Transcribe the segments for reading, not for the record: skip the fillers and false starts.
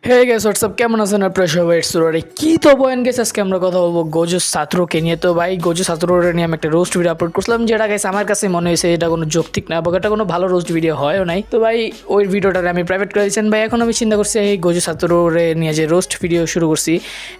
হে guess WhatsApp, কেমন আছেন আপনারা সবাই? সুরারে কি তো বয়েন গেস, আজকে আমরা কথা বলবো গোজো ছাত্রকে নিয়ে। তো ভাই গোজো ছাত্রকে নিয়ে আমি একটা রোস্ট ভিডিও আপলোড করছিলাম, যেটা গেছে আমার কাছে মনে হয়েছে এটা কোনো যৌক্তিক না, বা এটা কোনো ভালো রোস্ট ভিডিও হয়ও নাই। তো ভাই ওই ভিডিওটা আমি প্রাইভেট করে দিয়েছেন ভাই। এখন আমি চিন্তা করছি এই গোজো ছাত্ররে নিয়ে যে রোস্ট ভিডিও শুরু করছি।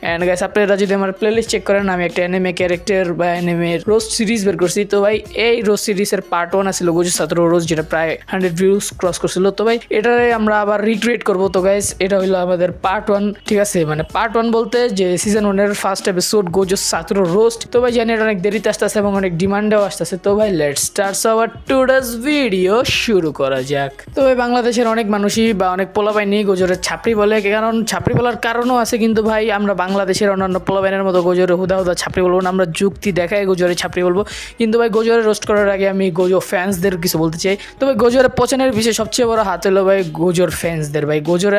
অ্যান্ড গাইস আপনারা যদি আমার প্লেলিস্ট চেক করেন, আমি একটা অ্যানিমে ক্যারেক্টার বা অ্যানিমের রোস্ট সিরিজ বের করছি। তো ভাই এই রোস্ট সিরিজের পার্ট 1 ছিল গোজো ছাত্র রোস্ট, যেটা প্রায় 100 ভিউজ ক্রস করছিল। তো ভাই এটারে আমরা আবার রিক্রিয়েট করবো। তো গাইস এটা হলো আমাদের পার্ট 1, ঠিক আছে? মানে পার্ট 1 বলতে যে সিজন 1 এর ফার্স্ট এপিসোড গোজো ছাত্র রোস্ট। তো ভাই জানি এটা অনেক দেরিতে আসতেছে এবং অনেক ডিমান্ডেও আসতেছে। তো ভাই let's start our today's video, শুরু করা যাক। তো ভাই বাংলাদেশের অনেক মানুষই বা অনেক পোলাপাইনি গোজরের ছাপড়ি বলে, কারণ ছাপড়ি বলার কারণও আছে। কিন্তু ভাই আমরা বাংলাদেশের অন্যান্য পোলাপাইনের মতো গোজরে হুদা হুদা ছাপড়ি বলবো না, আমরা যুক্তি দেখায় গোজরে ছাপড়ি বলবো। কিন্তু ভাই গোজরে রোস্ট করার আগে আমি গোজো ফ্যান্সদের কিছু বলতে চাই। তো ভাই গোজরের পছন্দের বিষয়ে সবচেয়ে বড় হাত হলো ভাই গোজোর ফ্যান্সদের। ভাই গোজোর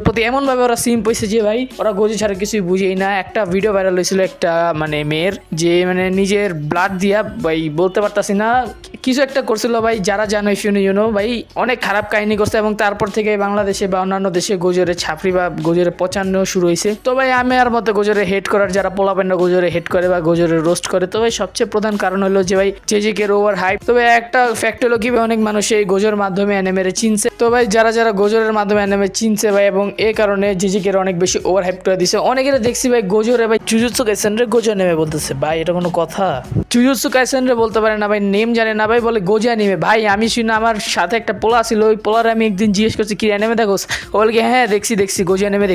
প্রতি এমনভাবে ওরা সিম পয়সে যে ভাই ওরা গোজো ছাড়া কিছুই বুঝেই না। একটা ভিডিও ভাইরাল হয়েছিল একটা মানে মেয়ের, যে মানে নিজের ব্লাড দিয়া ভাই বলতে পারতাছি না কিছু একটা করছিল ভাই, যারা জানো ইফ ইউ নো ভাই অনেক খারাপ কাহিনী করছে। এবং তারপর থেকে বাংলাদেশে বা অন্যান্য দেশে গোজরে ছাপড়ি বা গোজরে পচানো শুরু হয়েছে। তো ভাই আমি আর মতো গোজরে হেড করার, যারা পোলাপান্না গোজরে হেড করে বা গোজরে রোস্ট করে, তো ভাই সবচেয়ে প্রধান কারণ হলো যে ভাই জেজেকে ওভার হাইপ। তবে একটা ফ্যাক্ট হলো কি ভাই, অনেক মানুষ এই গোজোর মাধ্যমে অ্যানিমেরে চিনছে। তো ভাই যারা গোজরের মাধ্যমে অ্যানিমে চিনছে ভাই, এবং এই কারণে জেজেকে অনেক বেশি ওভার হাইপ করে দিছে। অনেকের দেখছি ভাই গোজরে ভাই জুজুৎসু কাইসেন রে গোজো নেমে বলতেছে। ভাই এটা কোনো কথা? জুজুৎসু কাইসেন রে বলতে পারে না ভাই, নেম জানে না ভাই, বলে গোজো অ্যানিমে। ভাই আমি শুনে আমার সাথে একটা পোলা ছিল, ওই পোলারে আমি একদিন জিজ্ঞেস করছি কি অ্যানিমে দেখোস? ও বলে কি হ্যাঁ দেখছি গোজো অ্যানিমে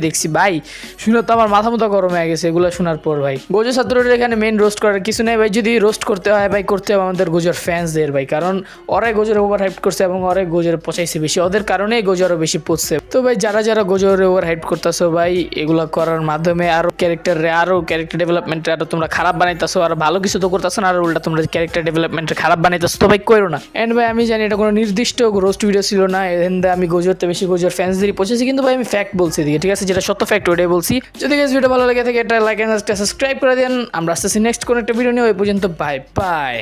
দেখছি। ভাই শুনে তো আমার মাথা মতো গরম হয়ে গেছে এগুলো শোনার পর। ভাই গোজো ছাত্রদের এখানে মেন রোস্ট করার কিছু নেই ভাই, যদি রোস্ট করতে হয় ভাই করতে হবে আমাদের গোজোর ফ্যান্সদের ভাই, কারণ ওরাই গোজোর ওভার হাইপ করছে এবং ওরাই গোজোরে পচাইছে বেশি, ওদের কারণেই গোজো আরও বেশি পচছে। তো ভাই যারা গোজোরে ওভার হাইপ করতেছো ভাই, এগুলো করার মাধ্যমে আরো ক্যারেক্টার ডেভেলপমেন্টে আরো তোমরা খারাপ বানাইতেছো, আর ভালো কিছু তো করতেছো না, আর উল্টা তোমরা ক্যারেক্টার ডেভেলপমেন্টে খারাপ বানাইতেছো। তো ভাই করো না। এন্ড ভাই আমি জানি এটা কোনো নির্দিষ্ট রোস্ট ভিডিও ছিল না, এন্ড আমি গোজোরতে বেশি গোজোর ফ্যান্সদেরই পৌঁছেছি। কিন্তু ভাই আমি ফ্যাক্ট বলছি দিকে, ঠিক আছে? যেটা সত্য ফ্যাক্ট ওটাই বলছি। যদি গাইস ভিডিও ভালো লাগে থাকে এটা লাইক এন্ড সাবস্ক্রাইব করে দেন। আমরা আসতেছি নেক্সট কোন একটা ভিডিও নিয়ে, ওই পর্যন্ত বাই বাই।